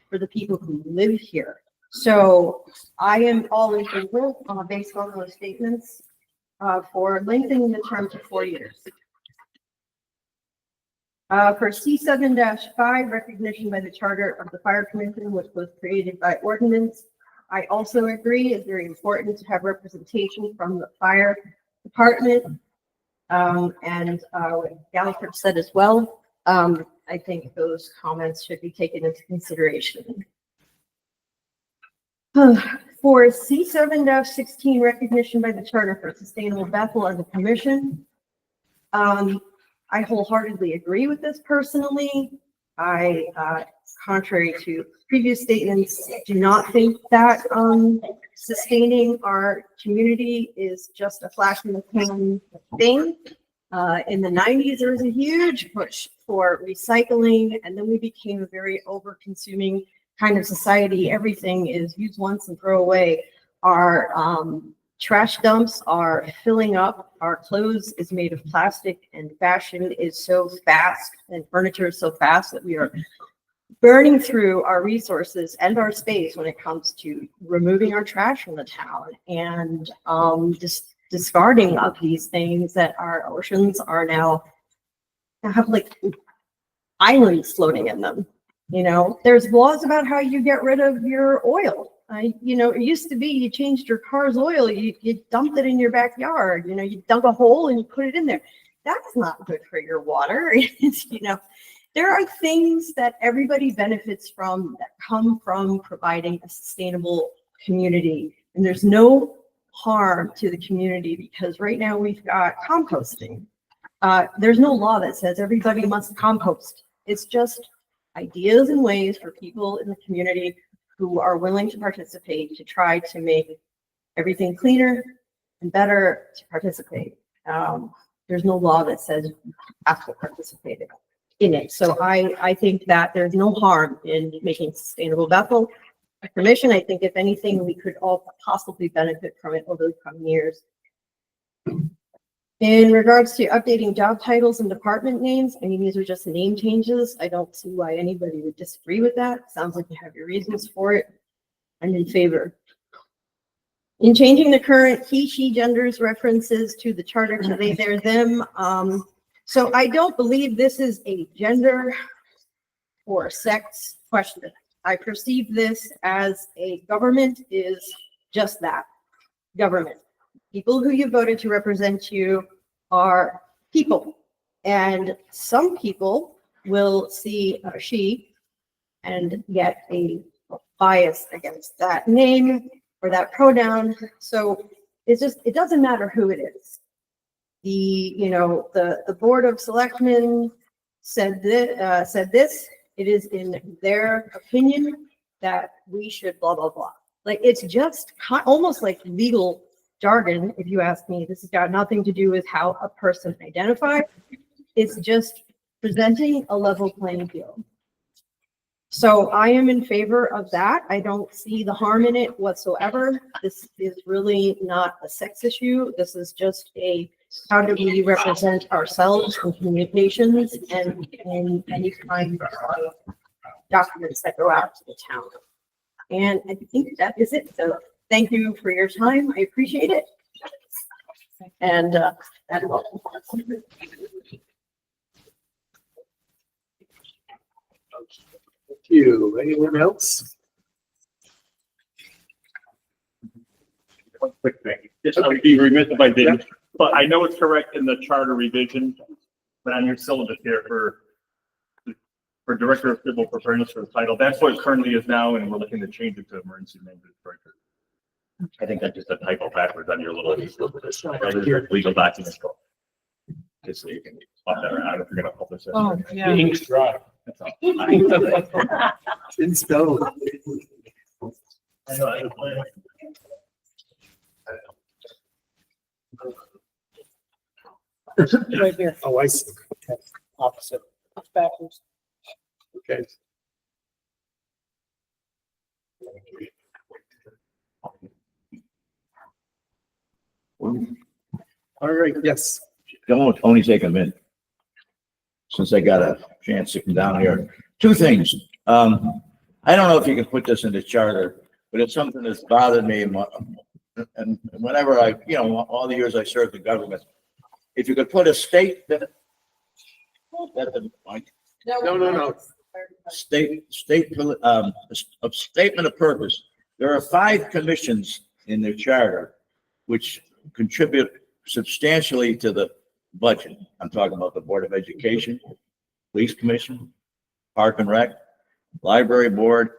for the people who live here. So I am all in favor, based on those statements, for lengthening the term to 4 years. For C7-5, recognition by the charter of the Fire Commission, which was created by ordinance, I also agree it's very important to have representation from the fire department. And what Gallagher said as well. I think those comments should be taken into consideration. For C7-16, recognition by the Charter for Sustainable Bethel as a commission, I wholeheartedly agree with this personally. I, contrary to previous statements, do not think that sustaining our community is just a flash in the pan thing. In the 90s, there was a huge push for recycling, and then we became a very over-consuming kind of society. Everything is use once and throw away. Our trash dumps are filling up. Our clothes is made of plastic, and fashion is so fast, and furniture is so fast that we are burning through our resources and our space when it comes to removing our trash from the town and just discarding of these things that our oceans are now have like islands floating in them. There's laws about how you get rid of your oil. It used to be you changed your car's oil, you dumped it in your backyard, you dug a hole and you put it in there. That's not good for your water. There are things that everybody benefits from that come from providing a sustainable community. And there's no harm to the community because right now we've got composting. There's no law that says everybody must compost. It's just ideas and ways for people in the community who are willing to participate to try to make everything cleaner and better to participate. There's no law that says you have to participate in it. So I think that there's no harm in making Sustainable Bethel a commission. I think if anything, we could all possibly benefit from it over the coming years. In regards to updating job titles and department names, I mean, these are just name changes. I don't see why anybody would disagree with that. Sounds like you have your reasons for it. I'm in favor. In changing the current he, she genders references to the charter to they, their, them. So I don't believe this is a gender or sex question. I perceive this as a government is just that, government. People who you voted to represent you are people. And some people will see a she and get a bias against that name or that pronoun. So it's just, it doesn't matter who it is. The Board of Selectmen said this, it is in their opinion that we should blah, blah, blah. Like, it's just almost like legal jargon, if you ask me. This has got nothing to do with how a person identifies. It's just presenting a level playing field. So I am in favor of that. I don't see the harm in it whatsoever. This is really not a sex issue. This is just a, how do we represent ourselves in communications and in any kind of documents that go out to the town. And I think that is it. So thank you for your time. I appreciate it. And that's all. Thank you. Anyone else? One quick thing, just I would be remiss if I didn't, but I know it's correct in the charter revision, but on your syllabus here for Director of Civil Preparedness for the title, that's what it currently is now, and we're looking to change it to Emergency Management Director. I think that's just a typo backwards on your little legal documents. Just so you can swap that around if you're gonna publish it. Oh, yeah. The ink's dry. That's all. Didn't spell Right here, Oh, I see. opposite, backwards. Okay. All right, yes. Don't let Tony take a minute. Since I got a chance to come down here. Two things. I don't know if you can put this in the charter, but it's something that's bothered me. And whenever all the years I served the government, if you could put a statement. No. A statement of purpose. There are 5 commissions in the charter which contribute substantially to the budget. I'm talking about the Board of Education, Police Commission, Park and Rec, Library Board,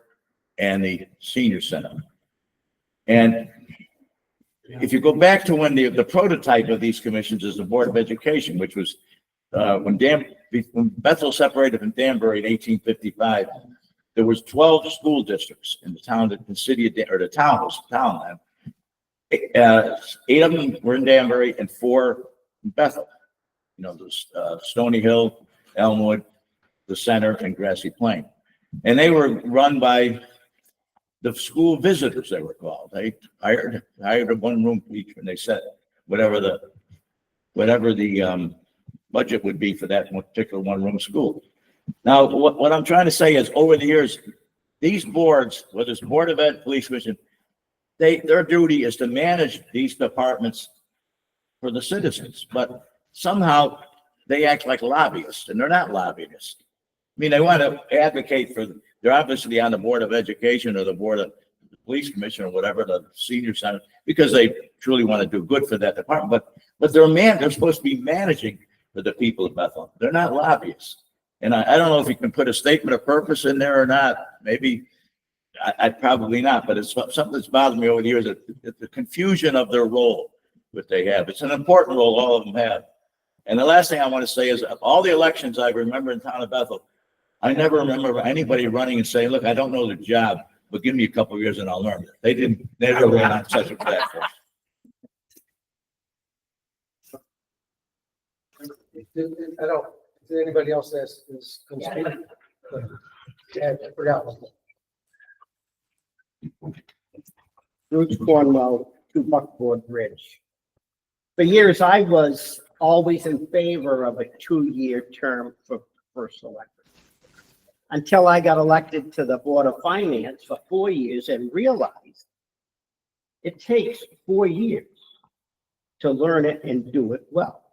and the Senior Center. And if you go back to when the prototype of these commissions is the Board of Education, which was when Bethel separated from Danbury in 1855, there was 12 school districts in the town, the city of, or the town was town then. 8 of them were in Danbury and 4 in Bethel. Stony Hill, Elmwood, the Center, and Grassy Plain. And they were run by the school visitors, they were called. They hired a one room each, and they said whatever the budget would be for that particular one room school. Now, what I'm trying to say is, over the years, these boards, whether it's Board of Ed, Police Commission, their duty is to manage these departments for the citizens, but somehow they act like lobbyists, and they're not lobbyists. I mean, they want to advocate for, they're obviously on the Board of Education or the Board of the Police Commission or whatever, the Senior Center, because they truly want to do good for that department, but they're supposed to be managing for the people of Bethel. They're not lobbyists. And I don't know if you can put a statement of purpose in there or not. Maybe, I'd probably not, but it's something that's bothered me over the years, the confusion of their role that they have. It's an important role all of them have. And the last thing I want to say is, all the elections I remember in town of Bethel, I never remember anybody running and saying, look, I don't know the job, but give me a couple of years and I'll learn it. They never ran on such a platform. I don't, is there anybody else that's going to speak? Yeah, I forgot one. Bruce Cornwell, 2 Buckboard Bridge. For years, I was always in favor of a 2-year term for first elected. Until I got elected to the Board of Finance for 4 years and realized it takes 4 years to learn it and do it well.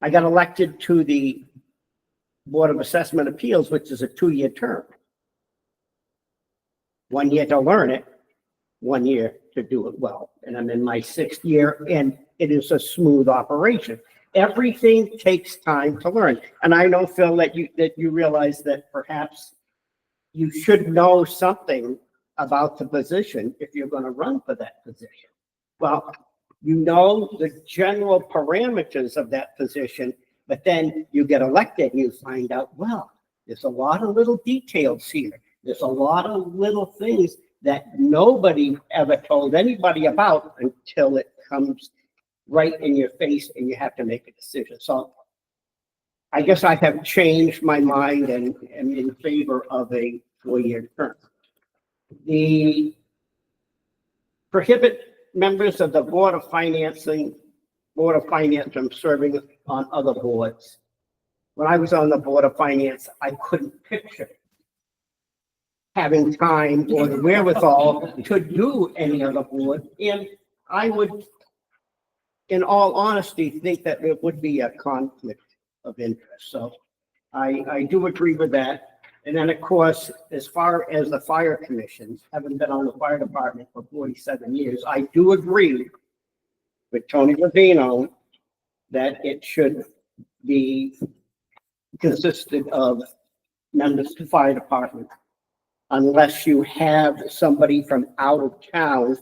I got elected to the Board of Assessment Appeals, which is a 2-year term. 1 year to learn it, 1 year to do it well. And I'm in my 6th year, and it is a smooth operation. Everything takes time to learn. And I know, Phil, that you realize that perhaps you should know something about the position if you're going to run for that position. Well, you know the general parameters of that position, but then you get elected and you find out, well, there's a lot of little details here. There's a lot of little things that nobody ever told anybody about until it comes right in your face and you have to make a decision. So I guess I have changed my mind and am in favor of a 4-year term. The prohibit members of the Board of Finance from serving on other boards. When I was on the Board of Finance, I couldn't picture having time or the wherewithal to do any other board. And I would, in all honesty, think that it would be a conflict of interest. So I do agree with that. And then, of course, as far as the fire commission, having been on the fire department for 47 years, I do agree with Tony Levino that it should be consisted of members of the fire department, unless you have somebody from out of town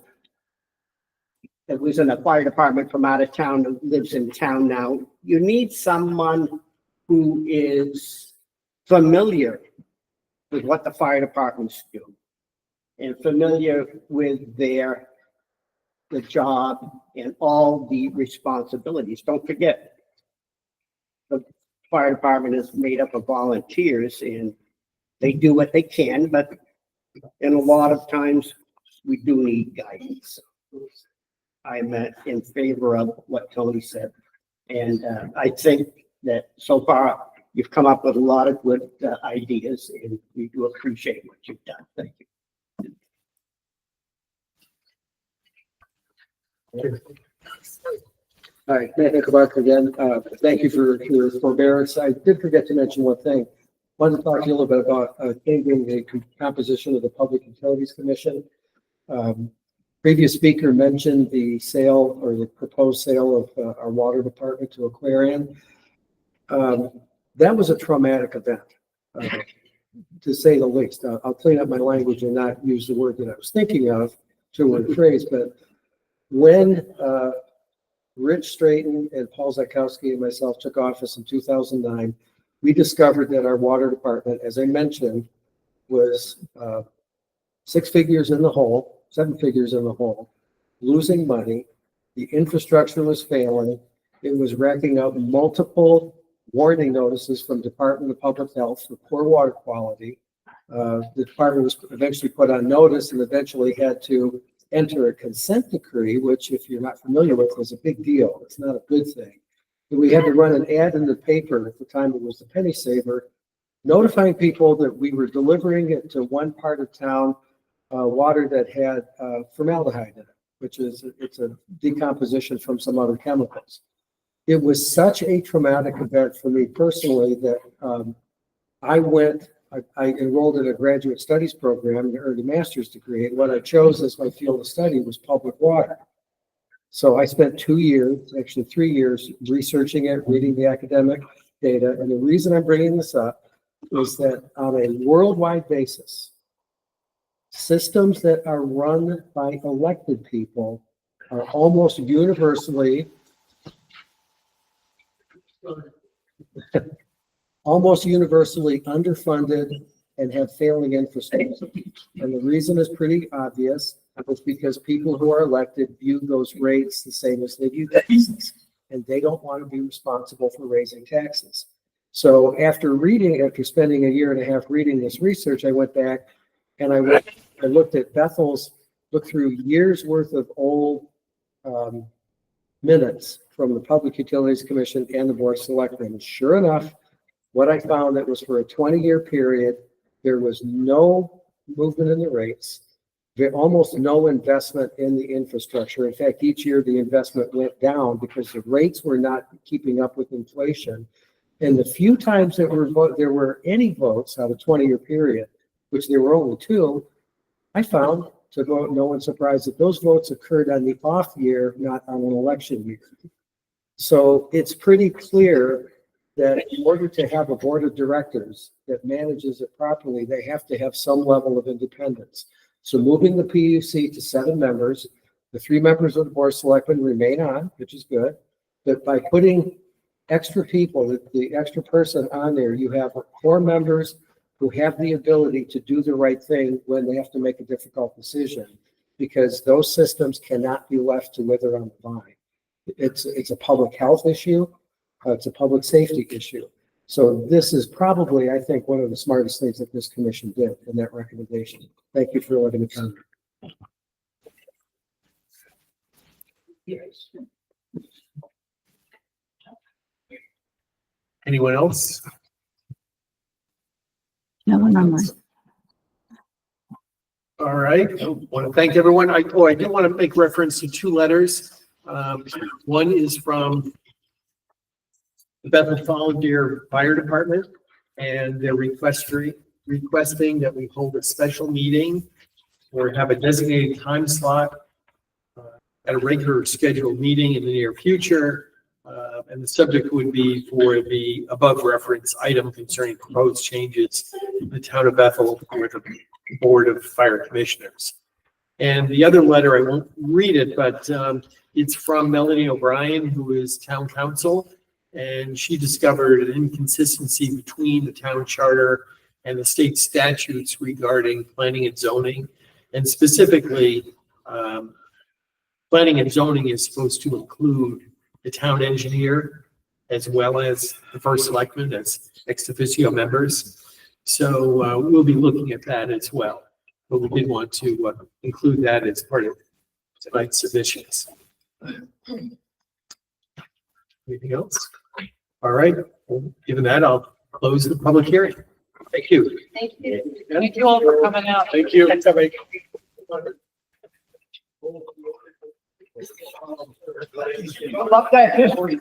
that was in the fire department from out of town that lives in town now. You need someone who is familiar with what the fire departments do and familiar with the job and all the responsibilities. Don't forget, the fire department is made up of volunteers and they do what they can, but in a lot of times we do need guidance. I'm in favor of what Tony said. And I think that so far you've come up with a lot of good ideas, and we do appreciate what you've done. Thank you. All right, Matt Nickelback again. Thank you for your forbearance. I did forget to mention one thing. Wanted to talk to you a little bit about changing the composition of the Public Utilities Commission. Previous speaker mentioned the sale or the proposed sale of our water department to Aquarian. That was a traumatic event, to say the least. I'll clean up my language and not use the word that I was thinking of, two-word phrase, but when Rich Straighten and Paul Zakowski and myself took office in 2009, we discovered that our water department, as I mentioned, was 6 figures in the hole, 7 figures in the hole, losing money. The infrastructure was failing. It was racking up multiple warning notices from Department of Public Health for poor water quality. The department was eventually put on notice and eventually had to enter a consent decree, which, if you're not familiar with, was a big deal. It's not a good thing. And we had to run an ad in the paper at the time. It was the Penny Saver, notifying people that we were delivering it to one part of town, water that had formaldehyde in it, which is it's a decomposition from some other chemicals. It was such a traumatic event for me personally that I enrolled in a graduate studies program and earned a master's degree. And what I chose as my field of study was public water. So I spent 2 years, actually 3 years, researching it, reading the academic data. And the reason I'm bringing this up is that on a worldwide basis, systems that are run by elected people are almost universally underfunded and have failing infrastructure. And the reason is pretty obvious. It's because people who are elected view those rates the same as they view taxes, and they don't want to be responsible for raising taxes. So after spending a year and a half reading this research, I went back and I looked at looked through years worth of old minutes from the Public Utilities Commission and the Board of Selectmen. And sure enough, what I found, that was for a 20-year period. There was no movement in the rates. There almost no investment in the infrastructure. In fact, each year the investment went down because the rates were not keeping up with inflation. And the few times that there were any votes out of a 20-year period, which there were only two, I found, to no one's surprise, that those votes occurred on the off year, not on an election year. So it's pretty clear that in order to have a board of directors that manages it properly, they have to have some level of independence. So moving the PUC to 7 members, the 3 members of the Board of Selectmen remain on, which is good. But by putting extra people, the extra person on there, you have 4 members who have the ability to do the right thing when they have to make a difficult decision, because those systems cannot be left to wither on the vine. It's a public health issue. It's a public safety issue. So this is probably, I think, one of the smartest things that this commission did in that recommendation. Thank you for letting me comment. Anyone else? No one online. All right, I want to thank everyone. I do want to make reference to 2 letters. One is from the Bethel Volunteer Fire Department, and they're requesting that we hold a special meeting or have a designated time slot at a regular scheduled meeting in the near future. And the subject would be for the above referenced item concerning proposed changes in the town of Bethel for the Board of Fire Commissioners. And the other letter, I won't read it, but it's from Melanie O'Brien, who is town council. And she discovered an inconsistency between the town charter and the state statutes regarding planning and zoning. And specifically, planning and zoning is supposed to include the town engineer as well as the first selectman as ex officio members. So we'll be looking at that as well. But we did want to include that as part of tonight's submissions. Anything else? All right, well, given that, I'll close the public hearing. Thank you. Thank you. Thank you all for coming out. Thank you. Love that history.